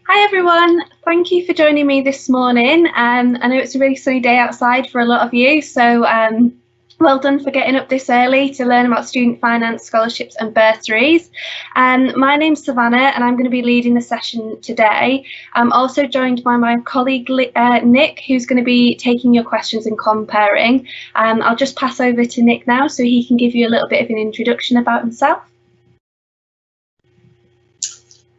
Hi everyone, thank you for joining me this morning. I know it's a really sunny day outside for a lot of you, so well done for getting up this early to learn about student finance, scholarships and bursaries. My name's Savannah and I'm going to be leading the session today. I'm also joined by my colleague Nick, who's going to be taking your questions and comparing. I'll just pass over to Nick now so he can give you a little bit of an introduction about himself.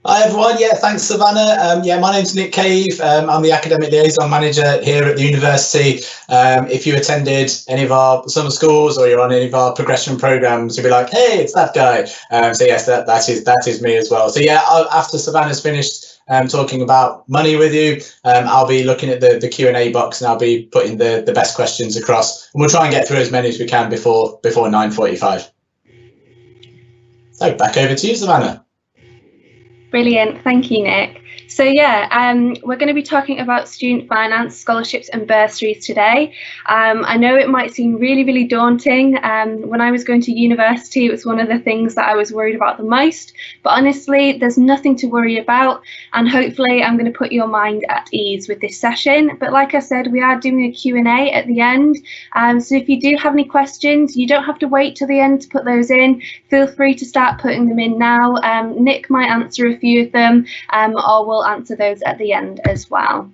Hi everyone, thanks Savannah. My name's Nick Cave. I'm the Academic Liaison Manager here at the university. If you attended any of our summer schools or you're on any of our progression programs, you'll be like, hey, it's that guy. So yes, that is me as well. So after Savannah's finished talking about money with you, I'll be looking at the Q&A box and I'll be putting the best questions across. And we'll try and get through as many as we can before 9:45. So back over to you, Savannah. Brilliant, thank you, Nick. So we're going to be talking about student finance, scholarships and bursaries today. I know it might seem really, really daunting. When I was going to university, it was one of the things that I was worried about the most. But honestly, there's nothing to worry about. And hopefully I'm going to put your mind at ease with this session. But like I said, we are doing a Q&A at the end. So if you do have any questions, you don't have to wait till the end to put those in. Feel free to start putting them in now. Nick might answer a few of them, or we'll answer those at the end as well.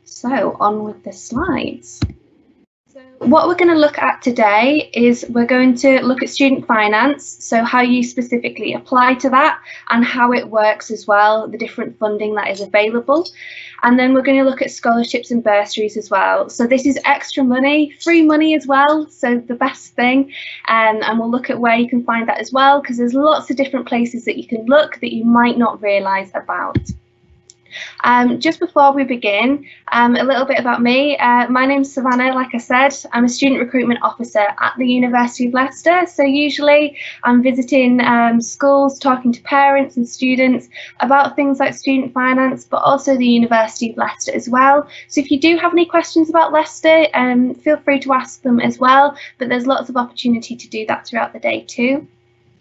So on with the slides. So what we're going to look at today is we're going to look at student finance, so how you specifically apply to that and how it works as well, the different funding that is available. And then we're going to look at scholarships and bursaries as well. So this is extra money, free money as well, so the best thing. And we'll look at where you can find that as well, because there's lots of different places that you can look that you might not realise about. Just before we begin, a little bit about me. My name's Savannah, like I said. I'm a student recruitment officer at the University of Leicester. So usually I'm visiting schools, talking to parents and students about things like student finance, but also the University of Leicester as well. So if you do have any questions about Leicester, feel free to ask them as well, but there's lots of opportunity to do that throughout the day too.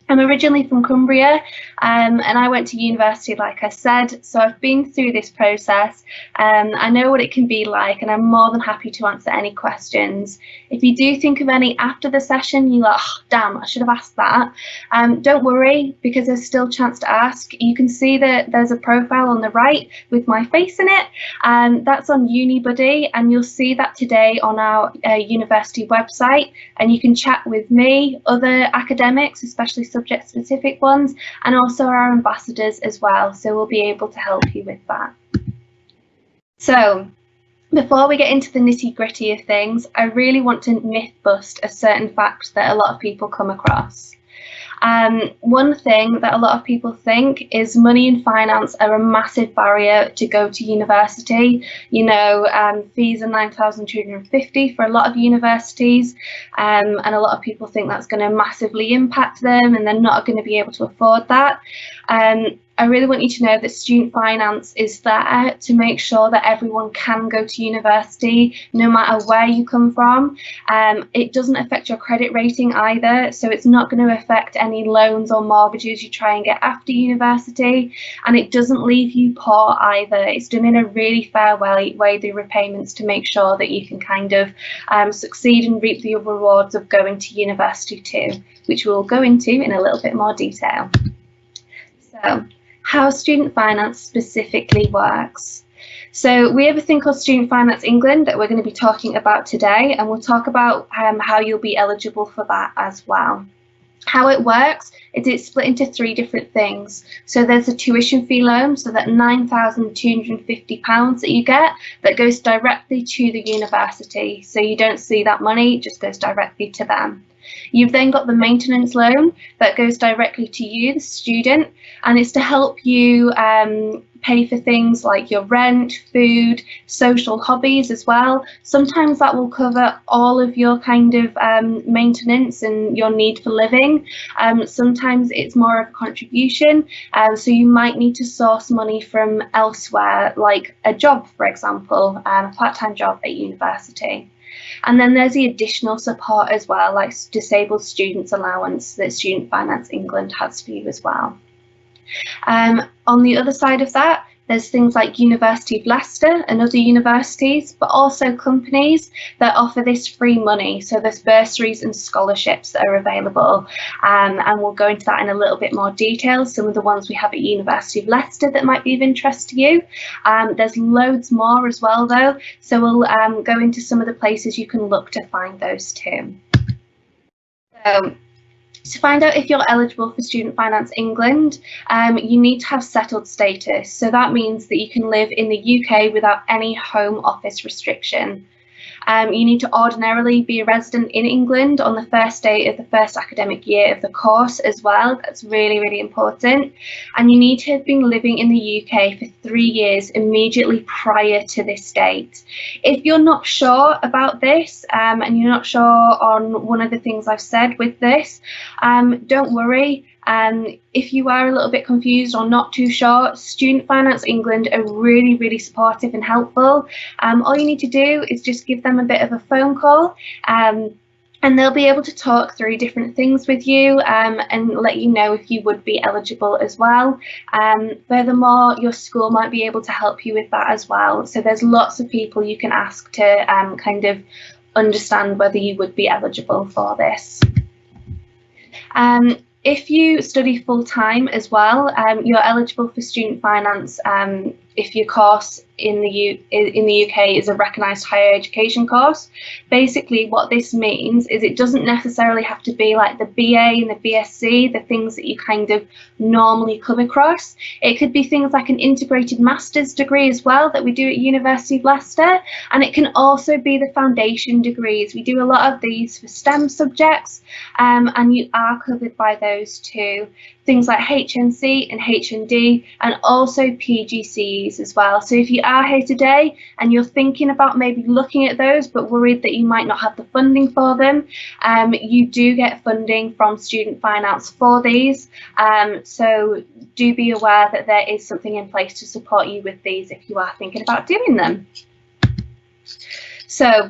I'm originally from Cumbria and I went to university, like I said, so I've been through this process. I know what it can be like and I'm more than happy to answer any questions. If you do think of any after the session, you're like, oh, damn, I should have asked that. Don't worry, because there's still a chance to ask. You can see that there's a profile on the right with my face in it. That's on UniBuddy, and you'll see that today on our university website, and you can chat with me, other academics, especially subject specific ones, and also our ambassadors as well, so we'll be able to help you with that. So before we get into the nitty-gritty of things, I really want to myth bust a certain fact that a lot of people come across. One thing that a lot of people think is money and finance are a massive barrier to go to university. You know, fees are $9,250 for a lot of universities, and a lot of people think that's going to massively impact them and they're not going to be able to afford that. I really want you to know that student finance is there to make sure that everyone can go to university, no matter where you come from. It doesn't affect your credit rating either, so it's not going to affect any loans or mortgages you try and get after university, and it doesn't leave you poor either. It's done in a really fair way, the repayments, to make sure that you can kind of succeed and reap the rewards of going to university too, which we'll go into in a little bit more detail. So, how student finance specifically works. So we have a thing called Student Finance England that we're going to be talking about today, and we'll talk about how you'll be eligible for that as well. How it works is it's split into three different things. So there's a tuition fee loan, so that £9,250 that you get, that goes directly to the university. So you don't see that money, it just goes directly to them. You've then got the maintenance loan that goes directly to you, the student, and it's to help you pay for things like your rent, food, social hobbies as well. Sometimes that will cover all of your kind of maintenance and your need for living. Sometimes it's more of a contribution, so you might need to source money from elsewhere, like a job, for example, a part-time job at university. And then there's the additional support as well, like disabled students allowance that Student Finance England has for you as well. On the other side of that, There's things like University of Leicester and other universities, but also companies that offer this free money. So there's bursaries and scholarships that are available, and we'll go into that in a little bit more detail. Some of the ones we have at University of Leicester that might be of interest to you. There's loads more as well though, so we'll go into some of the places you can look to find those too. So, to find out if you're eligible for Student Finance England, you need to have settled status. So that means that you can live in the UK without any home office restriction. You need to ordinarily be a resident in England on the first day of the first academic year of the course as well. That's really, really important. And you need to have been living in the UK for 3 years immediately prior to this date. If you're not sure about this and you're not sure on one of the things I've said with this, don't worry. If you are a little bit confused or not too sure, Student Finance England are really, really supportive and helpful. All you need to do is just give them a bit of a phone call, and they'll be able to talk through different things with you and let you know if you would be eligible as well. Furthermore, your school might be able to help you with that as well. So there's lots of people you can ask to kind of understand whether you would be eligible for this. If you study full-time as well, you're eligible for student finance if your course in the UK is a recognised higher education course. Basically, what this means is it doesn't necessarily have to be like the BA and the BSc, the things that you kind of normally come across. It could be things like an integrated master's degree as well that we do at University of Leicester, and it can also be the foundation degrees. We do a lot of these for STEM subjects, and you are covered by those too. Things like HNC and HND, and also PGCEs as well. So if you are here today and you're thinking about maybe looking at those but worried that you might not have the funding for them, you do get funding from Student Finance for these. So do be aware that there is something in place to support you with these if you are thinking about doing them. So,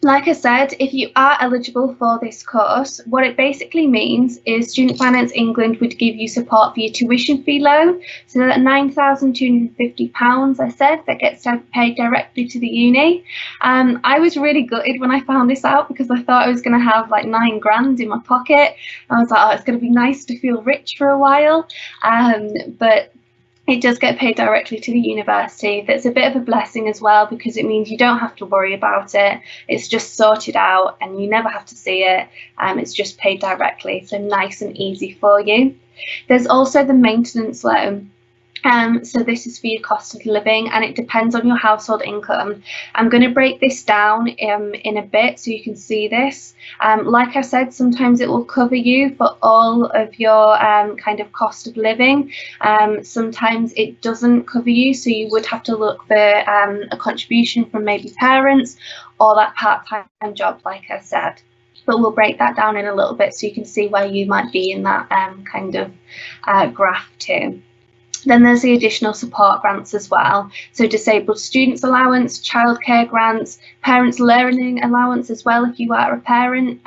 like I said, if you are eligible for this course, what it basically means is Student Finance England would give you support for your tuition fee loan. So that £9,250, I said, that gets paid directly to the uni. I was really gutted when I found this out because I thought I was going to have like £9,000 in my pocket. I was like, oh, it's going to be nice to feel rich for a while. But it does get paid directly to the university. That's a bit of a blessing as well because it means you don't have to worry about it. It's just sorted out and you never have to see it. It's just paid directly, so nice and easy for you. There's also the maintenance loan. So this is for your cost of living and it depends on your household income. I'm going to break this down in a bit so you can see this. Like I said, sometimes it will cover you for all of your kind of cost of living. Sometimes it doesn't cover you, so you would have to look for a contribution from maybe parents or that part-time job, like I said. But we'll break that down in a little bit so you can see where you might be in that kind of graph too. Then there's the additional support grants as well. So disabled students allowance, childcare grants, parents learning allowance as well if you are a parent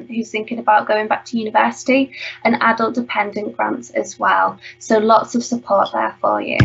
who's thinking about going back to university, and adult dependent grants as well. So lots of support there for you.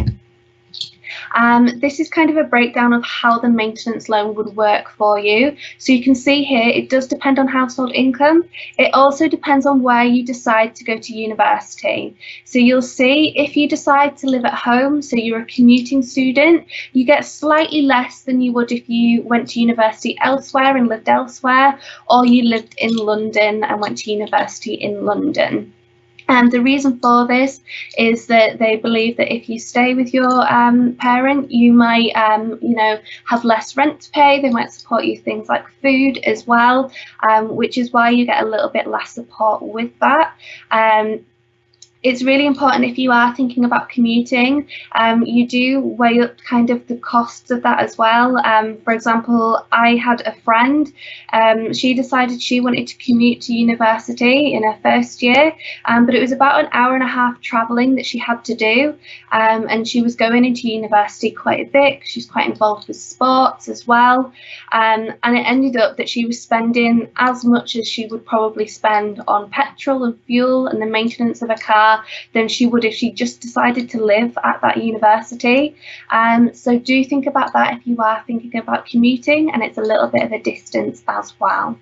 This is kind of a breakdown of how the maintenance loan would work for you. So you can see here it does depend on household income. It also depends on where you decide to go to university. So you'll see if you decide to live at home, so you're a commuting student, you get slightly less than you would if you went to university elsewhere and lived elsewhere, or you lived in London and went to university in London. And the reason for this is that they believe that if you stay with your parent, you might, have less rent to pay. They might support you things like food as well, which is why you get a little bit less support with that. It's really important if you are thinking about commuting, you do weigh up kind of the costs of that as well. For example, I had a friend, she decided she wanted to commute to university in her first year, but it was about an hour and a half travelling that she had to do, and she was going into university quite a bit. She's quite involved with sports as well, and it ended up that she was spending as much as she would probably spend on petrol and fuel and the maintenance of a car car than she would if she just decided to live at that university. So do think about that if you are thinking about commuting and it's a little bit of a distance as well.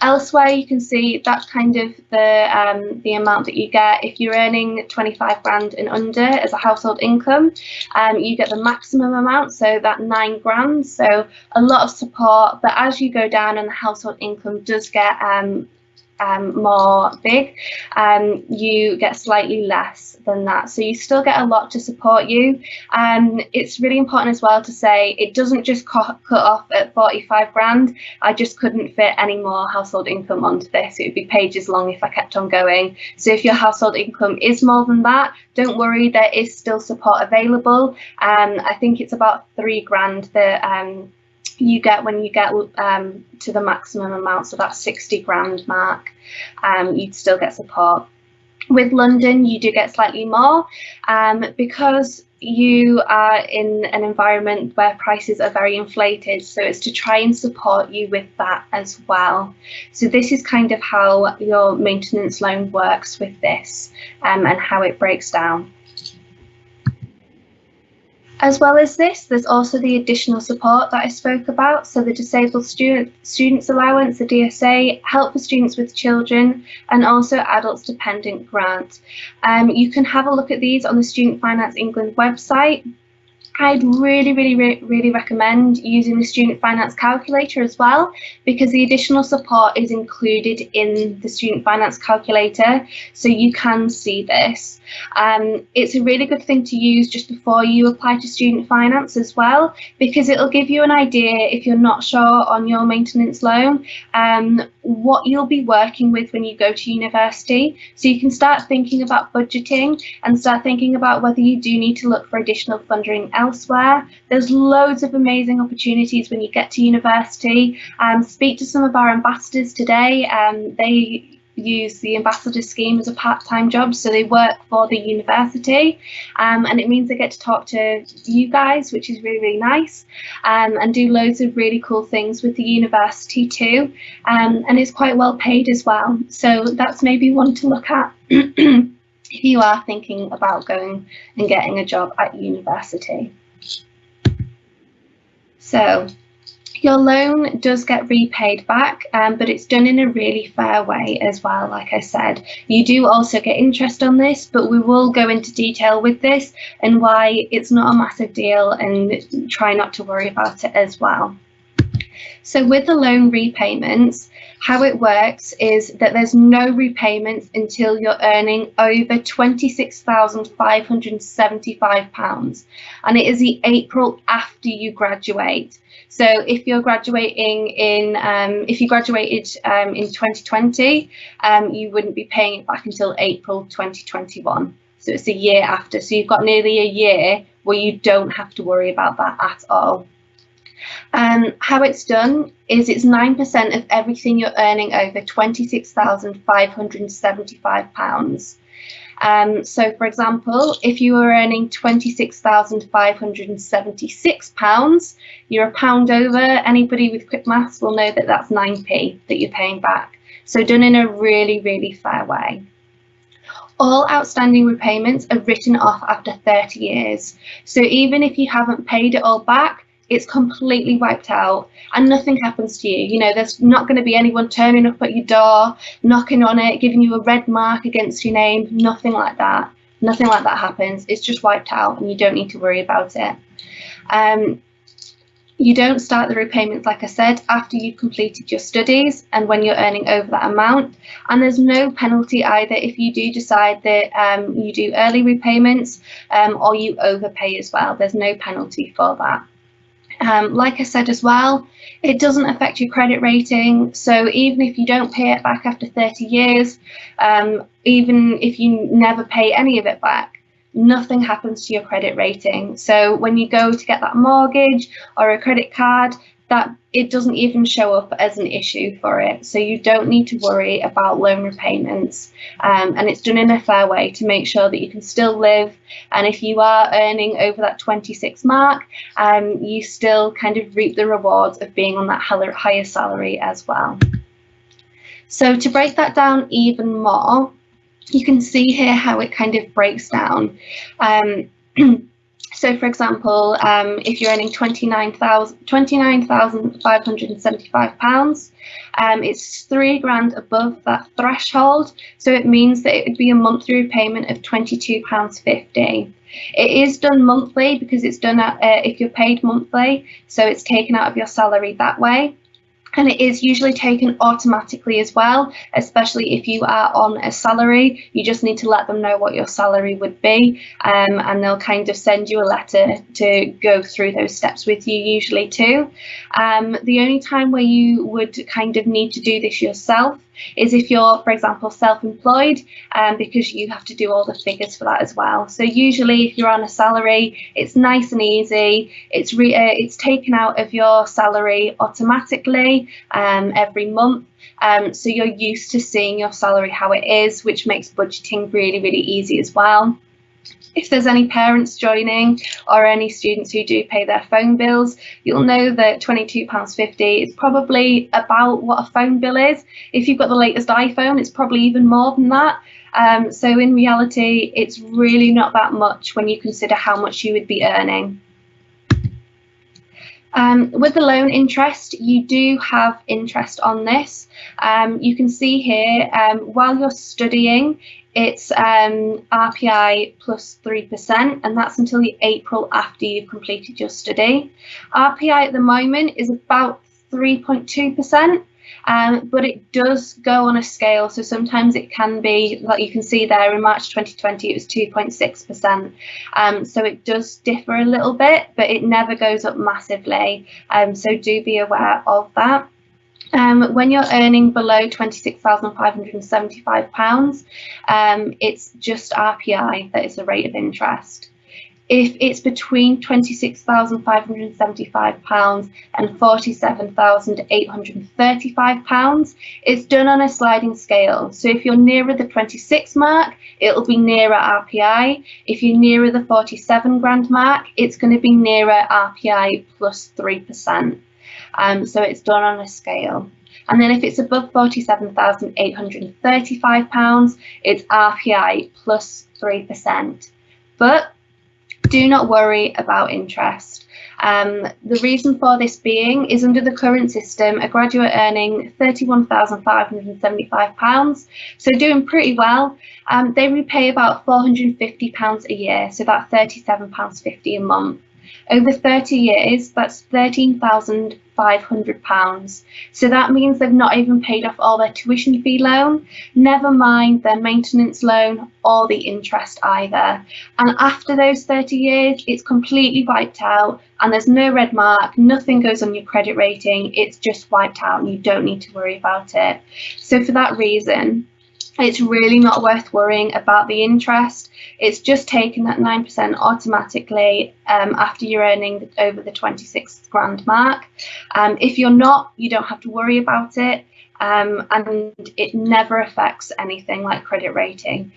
Elsewhere, you can see that's kind of the amount that you get. If you're earning 25 grand and under as a household income, you get the maximum amount, so that 9 grand. So a lot of support, but as you go down and the household income does get more big, you get slightly less than that. So you still get a lot to support you. It's really important as well to say it doesn't just cut off at 45 grand. I just couldn't fit any more household income onto this. It would be pages long if I kept on going. So if your household income is more than that, don't worry, there is still support available. I think it's about 3 grand that you get when you get to the maximum amount, so that 60 grand mark, you'd still get support. With London, you do get slightly more because you are in an environment where prices are very inflated, so it's to try and support you with that as well. So this is kind of how your maintenance loan works with this and how it breaks down. As well as this, there's also the additional support that I spoke about. So the Disabled Students Allowance, the DSA, Help for Students with Children, and also Adults Dependent Grant. You can have a look at these on the Student Finance England website. I'd really recommend using the Student Finance Calculator as well, because the additional support is included in the Student Finance Calculator, so you can see this. It's a really good thing to use just before you apply to student finance as well, because it'll give you an idea, if you're not sure on your maintenance loan, what you'll be working with when you go to university. So you can start thinking about budgeting and start thinking about whether you do need to look for additional funding elsewhere. There's loads of amazing opportunities when you get to university. Speak to some of our ambassadors today. They use the ambassador scheme as a part-time job, so they work for the university, and it means they get to talk to you guys, which is really nice, and do loads of really cool things with the university too, and it's quite well paid as well. So that's maybe one to look at if you are thinking about going and getting a job at university. So your loan does get repaid back, but it's done in a really fair way as well. Like I said, you do also get interest on this, but we will go into detail with this and why it's not a massive deal, and try not to worry about it as well. So with the loan repayments, how it works is that there's no repayments until you're earning over £26,575, and it is the April after you graduate. So if you're graduating in, if you graduated in 2020, you wouldn't be paying it back until April 2021. So it's a year after. So you've got nearly a year where you don't have to worry about that at all. How it's done is it's 9% of everything you're earning over £26,575. So for example, if you were earning £26,576, you're a pound over. Anybody with quick maths will know that that's 9p that you're paying back. So done in a really fair way. All outstanding repayments are written off after 30 years. So even if you haven't paid it all back, it's completely wiped out and nothing happens to you. You know, there's not going to be anyone turning up at your door, knocking on it, giving you a red mark against your name, nothing like that. Nothing like that happens. It's just wiped out and you don't need to worry about it. You don't start the repayments, like I said, after you've completed your studies and when you're earning over that amount. And there's no penalty either if you do decide that you do early repayments or you overpay as well. There's no penalty for that. Like I said as well, it doesn't affect your credit rating. So even if you don't pay it back after 30 years, even if you never pay any of it back, nothing happens to your credit rating. So when you go to get that mortgage or a credit card, that it doesn't even show up as an issue for it. So you don't need to worry about loan repayments, and it's done in a fair way to make sure that you can still live. And if you are earning over that 26 mark, you still kind of reap the rewards of being on that higher salary as well. So to break that down even more, you can see here how it kind of breaks down. So, for example, if you're earning £29,575, it's £3,000 above that threshold. So it means that it would be a monthly repayment of £22.50. It is done monthly because it's done if you're paid monthly, so it's taken out of your salary that way. And it is usually taken automatically as well, especially if you are on a salary. You just need to let them know what your salary would be, and they'll kind of send you a letter to go through those steps with you usually too. The only time where you would kind of need to do this yourself is if you're, for example, self-employed, because you have to do all the figures for that as well. So usually if you're on a salary, it's nice and easy. It's taken out of your salary automatically every month. So you're used to seeing your salary how it is, which makes budgeting really, really easy as well. If there's any parents joining or any students who do pay their phone bills, you'll know that £22.50 is probably about what a phone bill is. If you've got the latest iPhone, it's probably even more than that. So in reality, it's really not that much when you consider how much you would be earning. With the loan interest, you do have interest on this. You can see here, while you're studying, it's RPI plus 3%, and that's until the April after you've completed your study. RPI at the moment is about 3.2%. But it does go on a scale, so sometimes it can be, like you can see there, in March 2020 it was 2.6%, so it does differ a little bit, but it never goes up massively, so do be aware of that. When you're earning below £26,575, it's just RPI that is the rate of interest. If it's between £26,575 and £47,835, it's done on a sliding scale. So if you're nearer the 26 mark, it'll be nearer RPI. If you're nearer the 47 grand mark, it's going to be nearer RPI plus 3%. So it's done on a scale. And then if it's above £47,835, it's RPI plus 3%. But do not worry about interest. The reason for this being is under the current system, a graduate earning £31,575, so doing pretty well, they repay about £450 a year, so that's £37.50 a month. Over 30 years, that's £13,500. So that means they've not even paid off all their tuition fee loan, never mind their maintenance loan or the interest either. And after those 30 years, it's completely wiped out and there's no red mark, nothing goes on your credit rating, it's just wiped out and you don't need to worry about it. So for that reason, it's really not worth worrying about the interest. It's just taken that 9% automatically after you're earning over the 26 grand mark. If you're not, you don't have to worry about it. And it never affects anything like credit rating.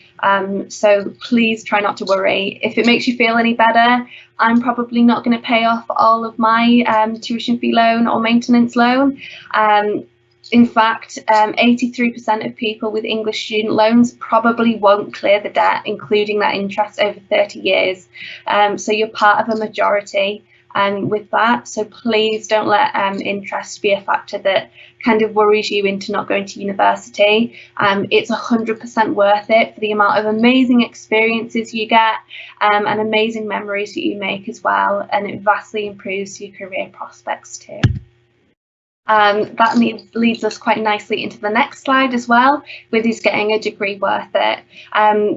So please try not to worry. If it makes you feel any better, I'm probably not going to pay off all of my tuition fee loan or maintenance loan. In fact, 83% of people with English student loans probably won't clear the debt, including that interest over 30 years. So you're part of a majority with that. So please don't let interest be a factor that kind of worries you into not going to university. It's 100% worth it for the amount of amazing experiences you get and amazing memories that you make as well. And it vastly improves your career prospects too. That leads us quite nicely into the next slide as well, with is getting a degree worth it.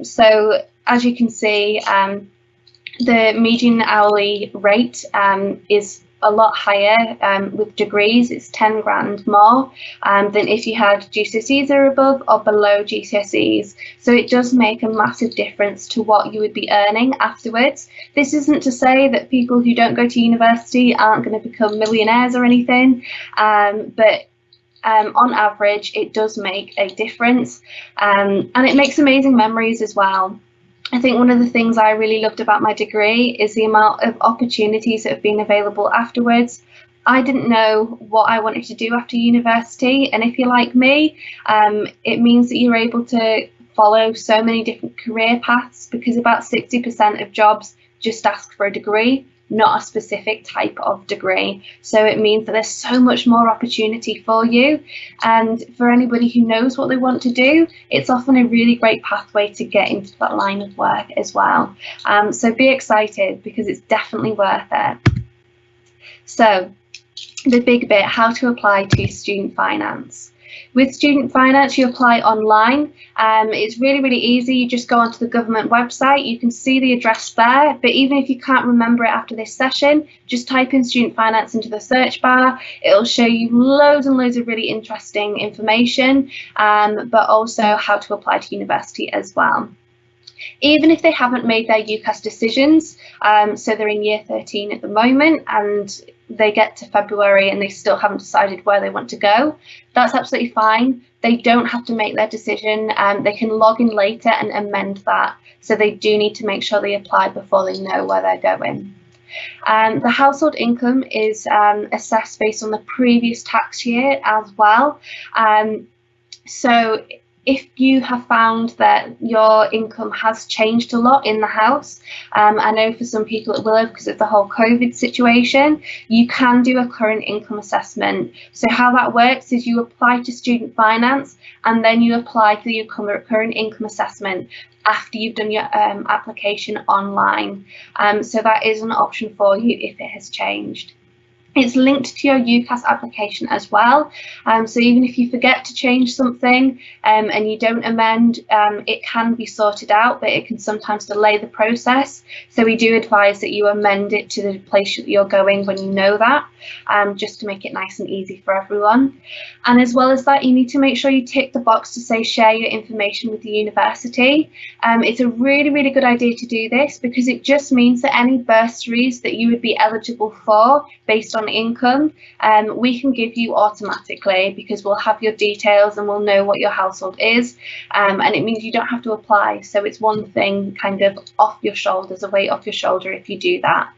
So as you can see, the median hourly rate is a lot higher with degrees. It's 10 grand more than if you had GCSEs or above or below GCSEs. So it does make a massive difference to what you would be earning afterwards. This isn't to say that people who don't go to university aren't going to become millionaires or anything, but on average, it does make a difference, and it makes amazing memories as well. I think one of the things I really loved about my degree is the amount of opportunities that have been available afterwards. I didn't know what I wanted to do after university, and if you're like me, it means that you're able to follow so many different career paths, because about 60% of jobs just ask for a degree, not a specific type of degree. So it means that there's so much more opportunity for you. And for anybody who knows what they want to do, it's often a really great pathway to get into that line of work as well. So be excited, because it's definitely worth it. So the big bit, how to apply to student finance. With student finance, you apply online. It's really, really easy. You just go onto the government website. You can see the address there, but even if you can't remember it after this session, just type in student finance into the search bar. It'll show you loads and loads of really interesting information, but also how to apply to university as well. Even if they haven't made their UCAS decisions, so they're in year 13 at the moment and they get to February and they still haven't decided where they want to go, that's absolutely fine. They don't have to make their decision. They can log in later and amend that. So they do need to make sure they apply before they know where they're going. The household income is assessed based on the previous tax year as well. So if you have found that your income has changed a lot in the house, I know for some people it will have because of the whole COVID situation, you can do a current income assessment. So how that works is you apply to student finance and then you apply for your current income assessment after you've done your application online. So that is an option for you if it has changed. It's linked to your UCAS application as well. So even if you forget to change something and you don't amend, it can be sorted out, but it can sometimes delay the process. So we do advise that you amend it to the place that you're going when you know that, just to make it nice and easy for everyone. And as well as that, you need to make sure you tick the box to say share your information with the university. It's a really, really good idea to do this because it just means that any bursaries that you would be eligible for based on income, we can give you automatically because we'll have your details and we'll know what your household is, and it means you don't have to apply. So it's one thing kind of off your shoulders, a weight off your shoulder if you do that.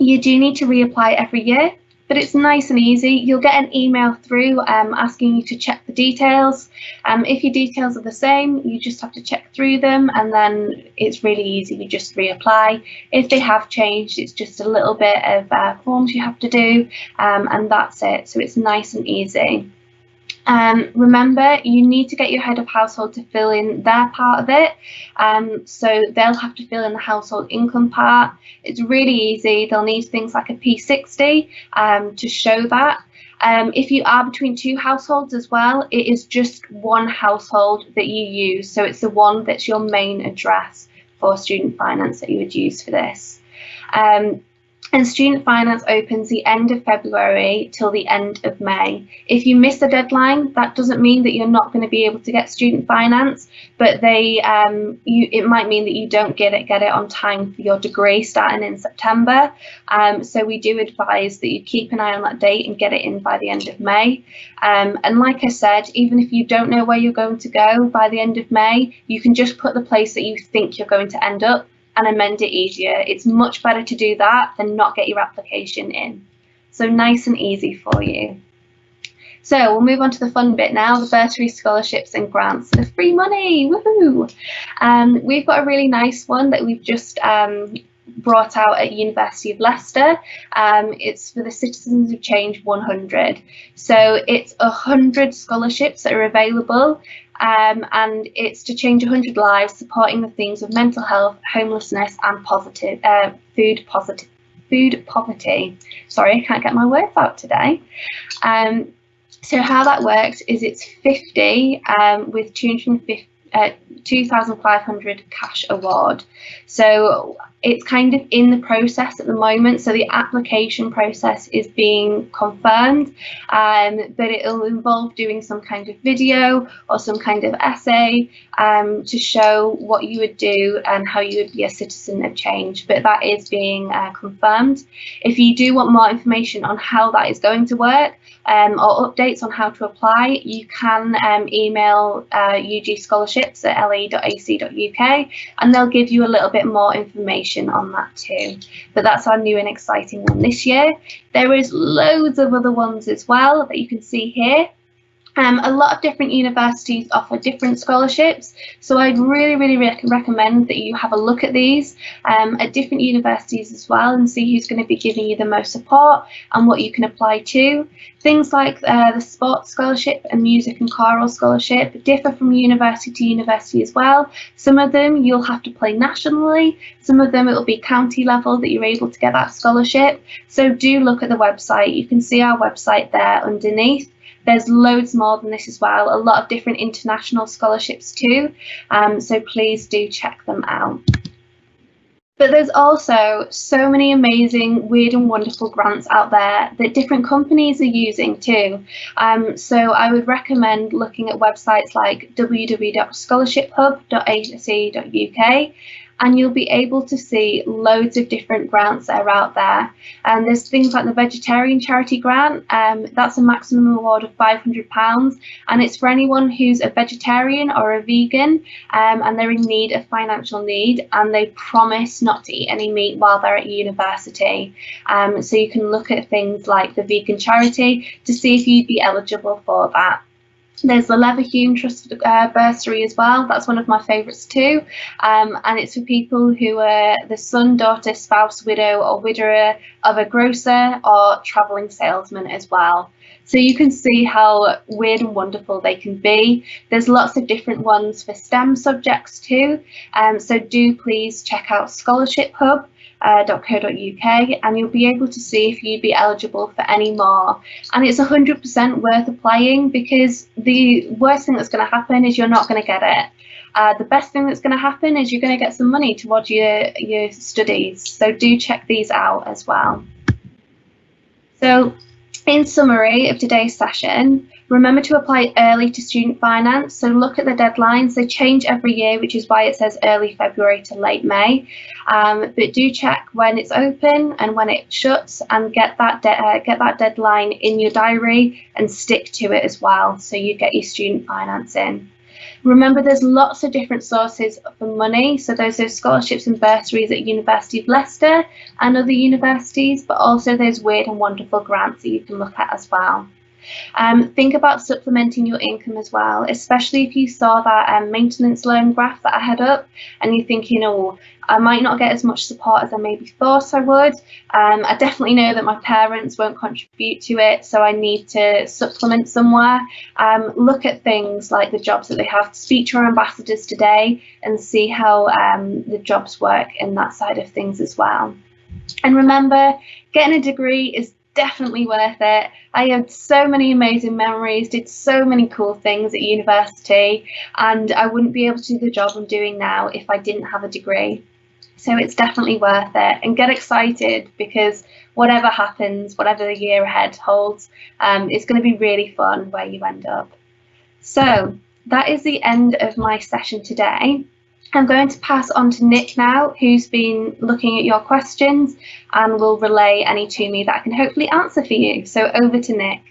You do need to reapply every year, but it's nice and easy. You'll get an email through asking you to check the details. If your details are the same, you just have to check through them and then it's really easy. You just reapply. If they have changed, it's just a little bit of forms you have to do, and that's it. So it's nice and easy. Remember, you need to get your head of household to fill in their part of it. So they'll have to fill in the household income part. It's really easy. They'll need things like a P60 to show that. If you are between two households as well, it is just one household that you use. So it's the one that's your main address for student finance that you would use for this. And student finance opens the end of February till the end of May. If you miss the deadline, that doesn't mean that you're not going to be able to get student finance, but it might mean that you don't get it on time for your degree starting in September. So we do advise that you keep an eye on that date and get it in by the end of May. And like I said, even if you don't know where you're going to go by the end of May, you can just put the place that you think you're going to end up and amend it easier. It's much better to do that than not get your application in. So nice and easy for you. So we'll move on to the fun bit now, the bursary scholarships and grants. The free money, woohoo! We've got a really nice one that we've just brought out at University of Leicester. It's for the Citizens of Change 100. So it's 100 scholarships that are available. And it's to change 100 lives, supporting the themes of mental health, homelessness, and food poverty. Sorry, I can't get my words out today. So how that works is it's 50 with 2,500 cash award. So it's kind of in the process at the moment. So the application process is being confirmed, but it'll involve doing some kind of video or some kind of essay to show what you would do and how you would be a citizen of change. But that is being confirmed. If you do want more information on how that is going to work, or updates on how to apply, you can email UG Scholarships at le.ac.uk and they'll give you a little bit more information on that too. But that's our new and exciting one this year. There is loads of other ones as well that you can see here. A lot of different universities offer different scholarships, so I'd really recommend that you have a look at these at different universities as well and see who's going to be giving you the most support and what you can apply to. Things like the sports scholarship and music and choral scholarship differ from university to university as well. Some of them you'll have to play nationally, some of them it'll be county level that you're able to get that scholarship. So do look at the website. You can see our website there underneath. There's loads more than this as well, a lot of different international scholarships too, so please do check them out. But there's also so many amazing, weird and wonderful grants out there that different companies are using too. So I would recommend looking at websites like www.scholarship.hub.ac.uk, and you'll be able to see loads of different grants that are out there. And there's things like the Vegetarian Charity Grant, that's a maximum award of £500, and it's for anyone who's a vegetarian or a vegan, and they're in need of financial need, and they promise not to eat any meat while they're at university. So you can look at things like the Vegan Charity to see if you'd be eligible for that. There's the Leverhulme Trust bursary as well. That's one of my favourites too, and it's for people who are the son, daughter, spouse, widow or widower of a grocer or travelling salesman as well. So you can see how weird and wonderful they can be. There's lots of different ones for STEM subjects too, so do please check out scholarship.hub.co.uk and you'll be able to see if you'd be eligible for any more. And it's 100% worth applying, because the worst thing that's going to happen is you're not going to get it. The best thing that's going to happen is you're going to get some money towards your studies. So do check these out as well. So in summary of today's session, remember to apply early to student finance. So look at the deadlines. They change every year, which is why it says early February to late May. But do check when it's open and when it shuts, and get that deadline in your diary and stick to it as well, so you get your student finance in. Remember, there's lots of different sources for money. So those are scholarships and bursaries at University of Leicester and other universities, but also there's weird and wonderful grants that you can look at as well. Think about supplementing your income as well, especially if you saw that maintenance loan graph that I had up and you're thinking, oh, I might not get as much support as I maybe thought I would. I definitely know that my parents won't contribute to it, so I need to supplement somewhere. Look at things like the jobs that they have. Speak to our ambassadors today and see how the jobs work in that side of things as well. And remember, getting a degree is definitely worth it. I had so many amazing memories, did so many cool things at university, and I wouldn't be able to do the job I'm doing now if I didn't have a degree. So it's definitely worth it, and get excited, because whatever happens, whatever the year ahead holds, it's going to be really fun where you end up. So that is the end of my session today. I'm going to pass on to Nick now, who's been looking at your questions and will relay any to me that I can hopefully answer for you. So over to Nick.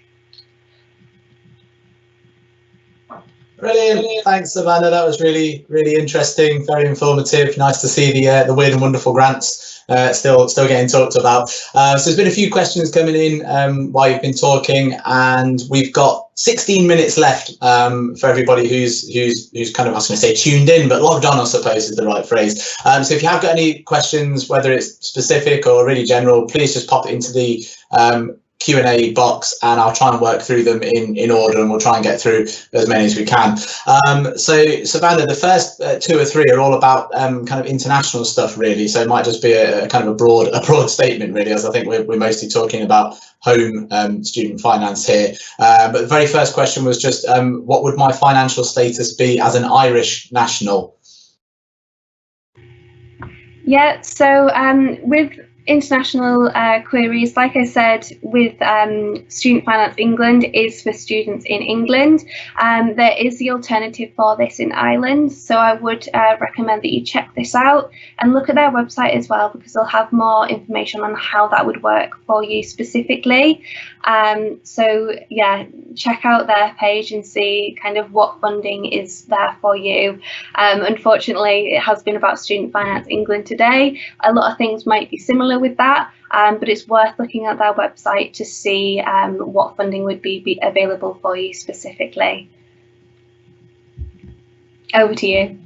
Brilliant. Thanks, Savannah. That was really interesting, very informative. Nice to see the weird and wonderful grants still getting talked about. So there's been a few questions coming in while you've been talking, and we've got 16 minutes left for everybody who's kind of, I was going to say tuned in, but logged on, I suppose is the right phrase. So if you have got any questions, whether it's specific or really general, please just pop it into the Q&A box, and I'll try and work through them in order, and we'll try and get through as many as we can. So Savannah, the first 2 or 3 are all about kind of international stuff, really. So it might just be a kind of a broad statement, really, as I think we're mostly talking about home student finance here. But the very first question was just, what would my financial status be as an Irish national? Yeah, so with international queries, like I said, with Student Finance England is for students in England. There is the alternative for this in Ireland, so I would recommend that you check this out and look at their website as well, because they'll have more information on how that would work for you specifically. So yeah, check out their page and see kind of what funding is there for you. Unfortunately, it has been about Student Finance England today. A lot of things might be similar particular with that, but it's worth looking at their website to see what funding would be available for you specifically. Over to you.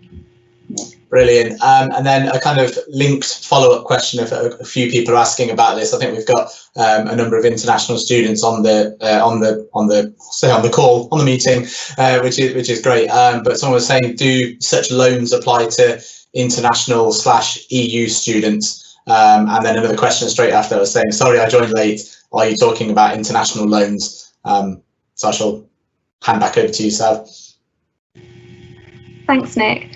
Brilliant. And then a kind of linked follow-up question of a few people are asking about this. I think we've got a number of international students on the call, on the meeting, which is great. But someone was saying, do such loans apply to international/EU students? And then another question straight after was saying, sorry, I joined late. Are you talking about international loans? So I shall hand back over to you, Sav. Thanks, Nick.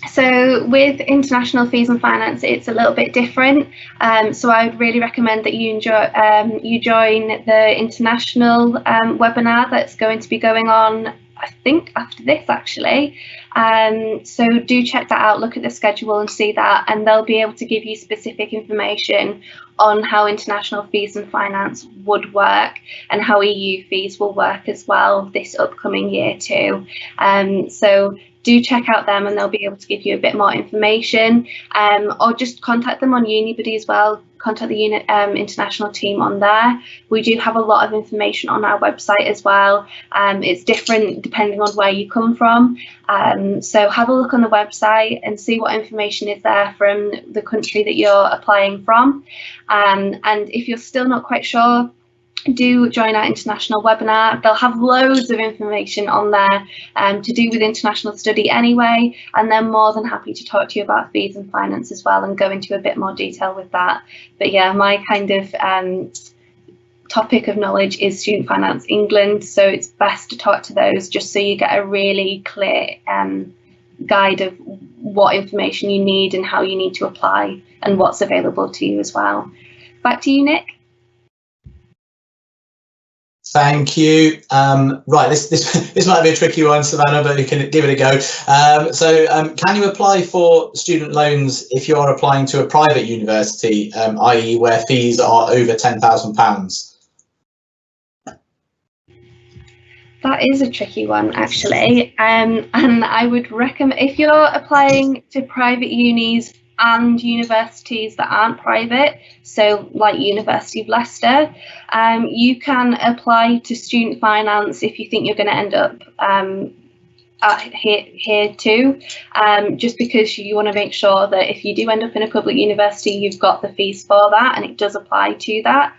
So with international fees and finance, it's a little bit different. So I would really recommend that you join the international webinar that's going to be going on, I think, after this actually. So do check that out, look at the schedule and see that, and they'll be able to give you specific information on how international fees and finance would work and how EU fees will work as well this upcoming year too. So do check out them and they'll be able to give you a bit more information, or just contact them on Unibuddy as well. Contact the international team on there. We do have a lot of information on our website as well. It's different depending on where you come from. So have a look on the website and see what information is there from the country that you're applying from. And if you're still not quite sure, do join our international webinar. They'll have loads of information on there to do with international study anyway, and they're more than happy to talk to you about fees and finance as well and go into a bit more detail with that. But yeah, my kind of topic of knowledge is Student Finance England, so it's best to talk to those just so you get a really clear guide of what information you need and how you need to apply and what's available to you as well. Back to you, Nick. Thank you. Right, this might be a tricky one, Savannah, but you can give it a go. Can you apply for student loans if you are applying to a private university, i.e. where fees are over £10,000? That is a tricky one, actually. And I would recommend, if you're applying to private unis and universities that aren't private, so like University of Leicester, you can apply to student finance if you think you're going to end up here too, just because you want to make sure that if you do end up in a public university, you've got the fees for that, and it does apply to that.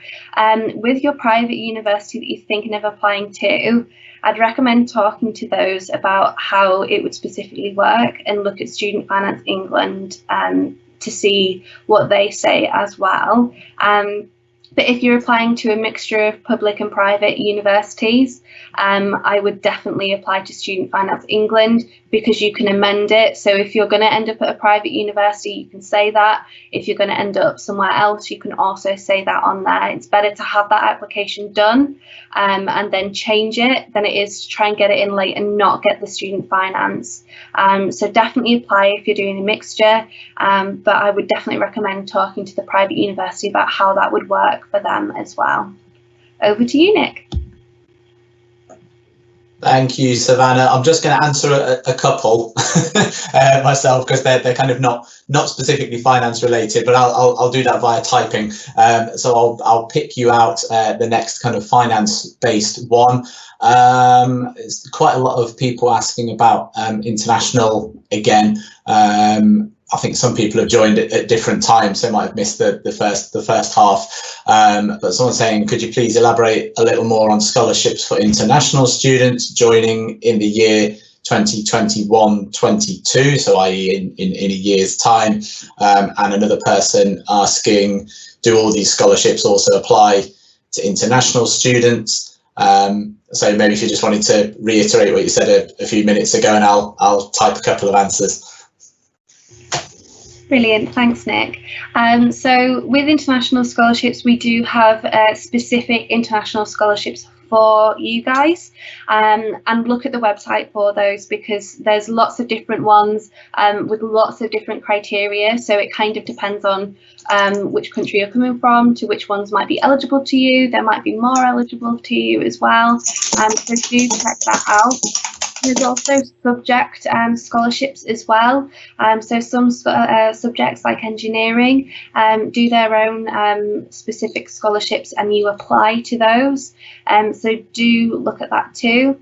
With your private university that you're thinking of applying to, I'd recommend talking to those about how it would specifically work and look at Student Finance England to see what they say as well. But if you're applying to a mixture of public and private universities, I would definitely apply to Student Finance England because you can amend it. So if you're going to end up at a private university, you can say that. If you're going to end up somewhere else, you can also say that on there. It's better to have that application done and then change it than it is to try and get it in late and not get the student finance. So definitely apply if you're doing a mixture, but I would definitely recommend talking to the private university about how that would work for them as well. Over to you, Nick. Thank you, Savannah. I'm just going to answer a couple myself because they're kind of not specifically finance related, but I'll do that via typing. So I'll pick you out the next kind of finance based one. It's quite a lot of people asking about international again. I think some people have joined at different times, so they might have missed the first half. But someone's saying, could you please elaborate a little more on scholarships for international students joining in the year 2021-22, so i.e. in a year's time? And another person asking, do all these scholarships also apply to international students? So maybe if you just wanted to reiterate what you said a few minutes ago, and I'll type a couple of answers. Brilliant, thanks, Nick. So with international scholarships, we do have specific international scholarships for you guys, and look at the website for those because there's lots of different ones with lots of different criteria. So it kind of depends on which country you're coming from to which ones might be eligible to you. There might be more eligible to you as well. So do check that out. There's also subject scholarships as well. So some subjects like engineering do their own specific scholarships, and you apply to those. So do look at that too.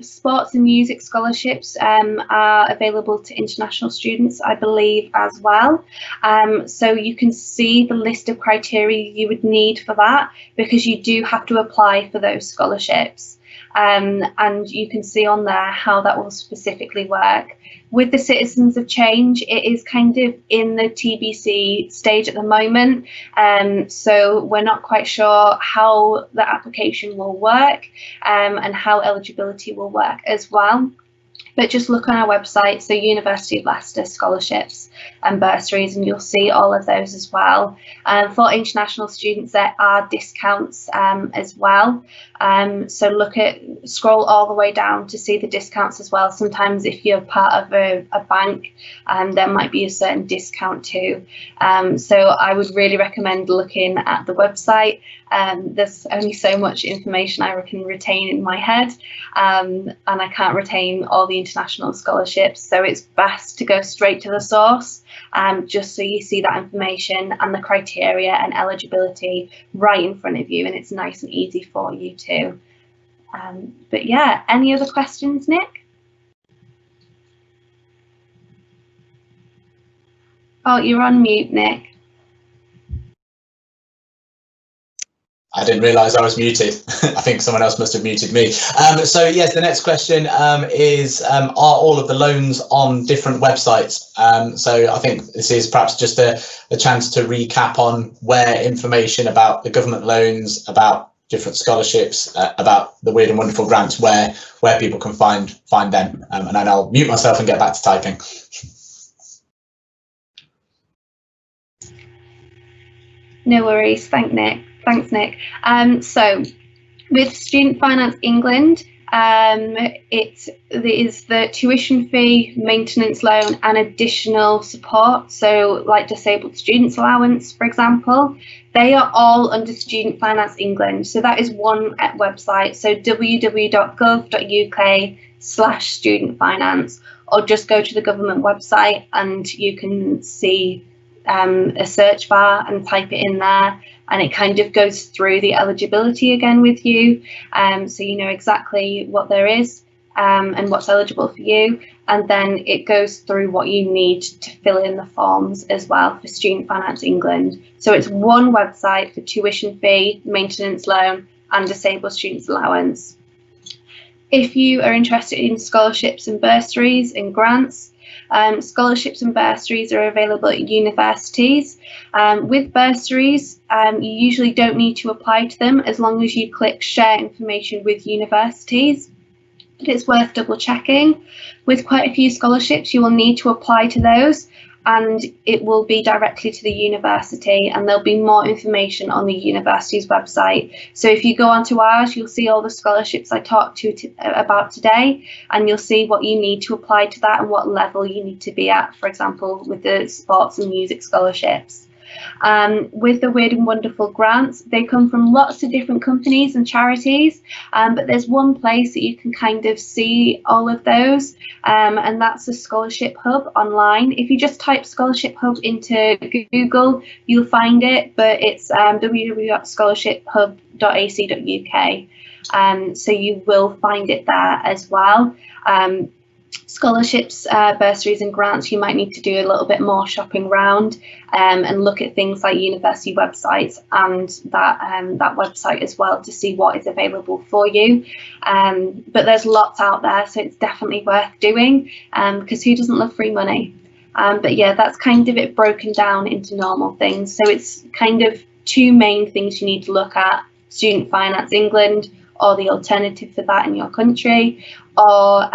Sports and music scholarships are available to international students, I believe, as well. So you can see the list of criteria you would need for that, because you do have to apply for those scholarships. And you can see on there how that will specifically work. With the Citizens of Change, it is kind of in the TBC stage at the moment, so we're not quite sure how the application will work and how eligibility will work as well. But just look on our website, so University of Leicester scholarships and bursaries, and you'll see all of those as well. For international students, there are discounts as well. So scroll all the way down to see the discounts as well. Sometimes if you're part of a bank, there might be a certain discount too. So I would really recommend looking at the website. There's only so much information I can retain in my head, and I can't retain all the international scholarships, so it's best to go straight to the source, just so you see that information and the criteria and eligibility right in front of you, and it's nice and easy for you too. But yeah, any other questions, Nick? Oh, you're on mute, Nick. I didn't realise I was muted. I think someone else must have muted me. So yes, the next question is, are all of the loans on different websites? So I think this is perhaps just a chance to recap on where information about the government loans, about different scholarships, about the Weird and Wonderful grants, where people can find them. And then I'll mute myself and get back to typing. No worries. Thanks, Nick. So with Student Finance England, it is the tuition fee, maintenance loan and additional support. So like disabled students allowance, for example, they are all under Student Finance England. So that is one website. So www.gov.uk/student finance, or just go to the government website and you can see a search bar and type it in there, and it kind of goes through the eligibility again with you, so you know exactly what there is and what's eligible for you, and then it goes through what you need to fill in the forms as well for Student Finance England. So it's one website for tuition fee, maintenance loan and disabled students allowance. If you are interested in scholarships and bursaries and grants, scholarships and bursaries are available at universities. With bursaries, you usually don't need to apply to them as long as you click share information with universities. But it's worth double checking. With quite a few scholarships, you will need to apply to those, and it will be directly to the university, and there'll be more information on the university's website. So if you go onto ours, you'll see all the scholarships I talked about today, and you'll see what you need to apply to that and what level you need to be at, for example, with the sports and music scholarships. With the Weird and Wonderful grants, they come from lots of different companies and charities, but there's one place that you can kind of see all of those, and that's the Scholarship Hub online. If you just type Scholarship Hub into Google, you'll find it, but it's www.scholarship.hub.ac.uk, so you will find it there as well. Scholarships, bursaries and grants, you might need to do a little bit more shopping round and look at things like university websites and that website as well to see what is available for you. But there's lots out there, so it's definitely worth doing, because who doesn't love free money? But yeah, that's kind of it broken down into normal things. So it's kind of two main things you need to look at: Student Finance England, or the alternative for that in your country, or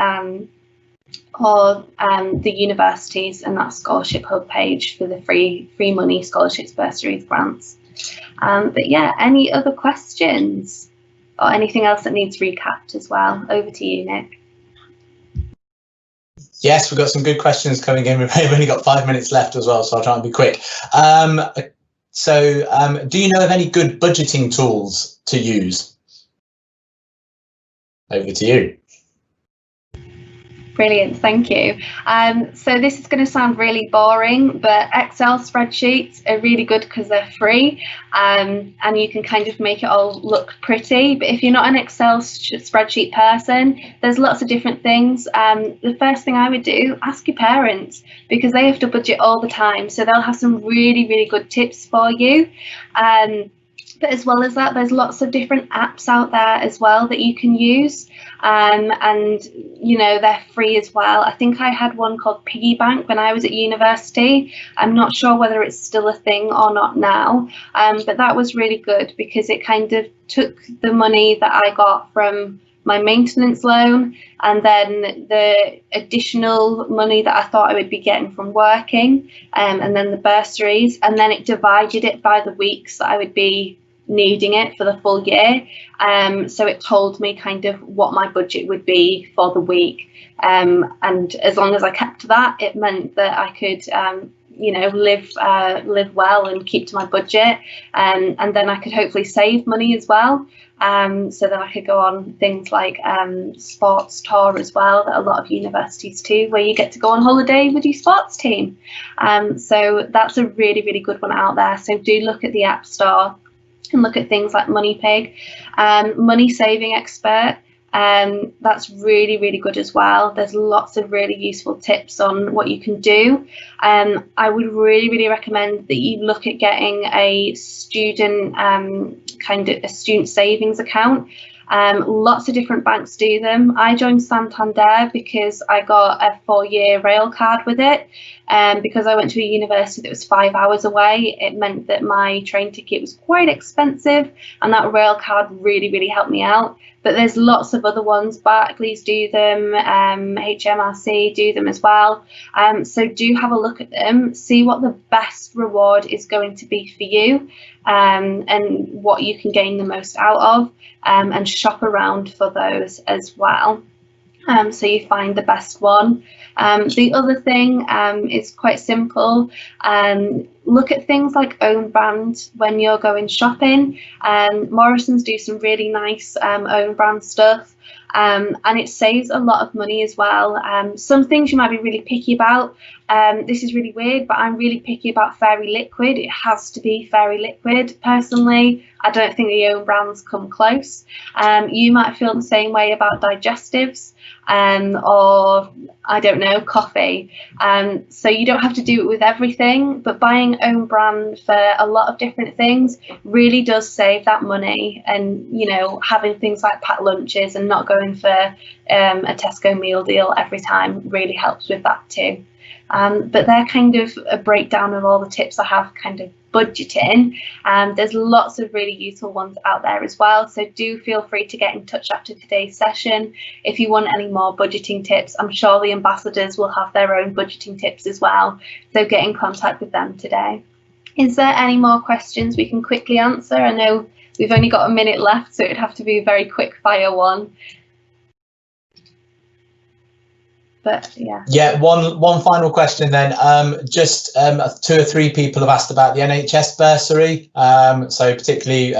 the universities and that Scholarship Hub page for the free money scholarships, bursaries, grants. But yeah, any other questions or anything else that needs recapped as well? Over to you, Nick. Yes, we've got some good questions coming in. We've only got 5 minutes left as well, so I'll try and be quick. Do you know of any good budgeting tools to use? Over to you. Brilliant, thank you. So this is going to sound really boring, but Excel spreadsheets are really good because they're free, and you can kind of make it all look pretty. But if you're not an Excel spreadsheet person, there's lots of different things. The first thing I would do, ask your parents, because they have to budget all the time, so they'll have some really, really good tips for you. But as well as that, there's lots of different apps out there as well that you can use, and you know, they're free as well. I think I had one called Piggy Bank when I was at university. I'm not sure whether it's still a thing or not now, but that was really good because it kind of took the money that I got from my maintenance loan and then the additional money that I thought I would be getting from working, and then the bursaries, and then it divided it by the weeks that I would be needing it for the full year. So it told me kind of what my budget would be for the week, and as long as I kept to that, it meant that I could you know, live well and keep to my budget, and then I could hopefully save money as well, so then I could go on things like sports tour as well, that a lot of universities do, where you get to go on holiday with your sports team. So that's a really, really good one out there. So do look at the App Store and look at things like MoneyPig, Money Saving Expert. That's really, really good as well. There's lots of really useful tips on what you can do. I would really, really recommend that you look at getting a student a student savings account. Lots of different banks do them. I joined Santander because I got a 4-year rail card with it. Because I went to a university that was 5 hours away, it meant that my train ticket was quite expensive, and that rail card really, really helped me out. But there's lots of other ones. Barclays do them, HMRC do them as well. So do have a look at them, see what the best reward is going to be for you, and what you can gain the most out of, and shop around for those as well. So you find the best one. The other thing is quite simple. Look at things like own brand when you're going shopping. Morrison's do some really nice own brand stuff, and it saves a lot of money as well. Some things you might be really picky about. This is really weird, but I'm really picky about Fairy Liquid. It has to be Fairy Liquid. Personally, I don't think the own brands come close. You might feel the same way about digestives, or I don't know, coffee. So you don't have to do it with everything, but buying own brand for a lot of different things really does save that money. And, you know, having things like packed lunches and not going for a Tesco meal deal every time really helps with that too. But they're kind of a breakdown of all the tips I have kind of budgeting. There's lots of really useful ones out there as well, so do feel free to get in touch after today's session if you want any more budgeting tips. I'm sure the ambassadors will have their own budgeting tips as well, so get in contact with them today. Is there any more questions we can quickly answer? I know we've only got a minute left, so it'd have to be a very quick fire one. But yeah, one final question then. Just 2 or 3 people have asked about the NHS bursary. So particularly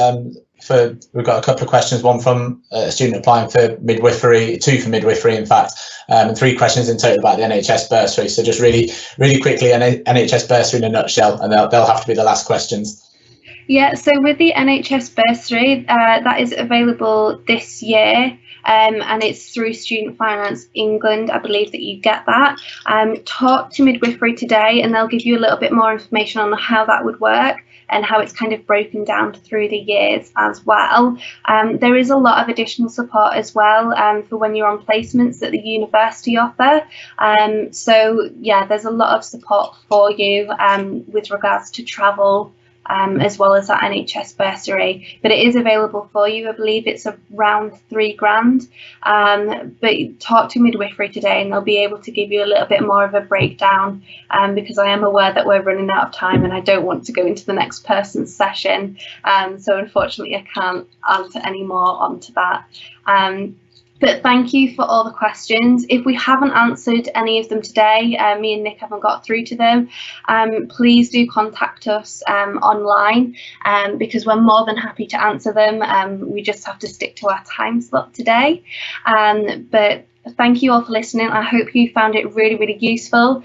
we've got a couple of questions, one from a student applying for midwifery, 2 for midwifery in fact, and 3 questions in total about the NHS bursary. So just really quickly, an NHS bursary in a nutshell, and they'll have to be the last questions. Yeah, so with the NHS bursary, that is available this year. And it's through Student Finance England, I believe, that you get that. Talk to Midwifery today and they'll give you a little bit more information on how that would work and how it's kind of broken down through the years as well. There is a lot of additional support as well for when you're on placements that the university offer. So yeah, there's a lot of support for you with regards to travel, as well as that NHS bursary, but it is available for you. I believe it's around £3,000, but talk to Midwifery today and they'll be able to give you a little bit more of a breakdown, because I am aware that we're running out of time and I don't want to go into the next person's session, so unfortunately I can't answer any more onto that. But thank you for all the questions. If we haven't answered any of them today, me and Nick haven't got through to them, please do contact us online, because we're more than happy to answer them. We just have to stick to our time slot today. But thank you all for listening. I hope you found it really, really useful.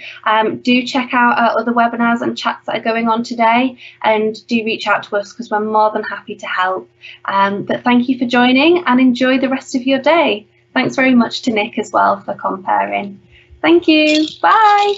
Do check out our other webinars and chats that are going on today, and do reach out to us because we're more than happy to help. But thank you for joining and enjoy the rest of your day. Thanks very much to Nick as well for comparing. Thank you. Bye.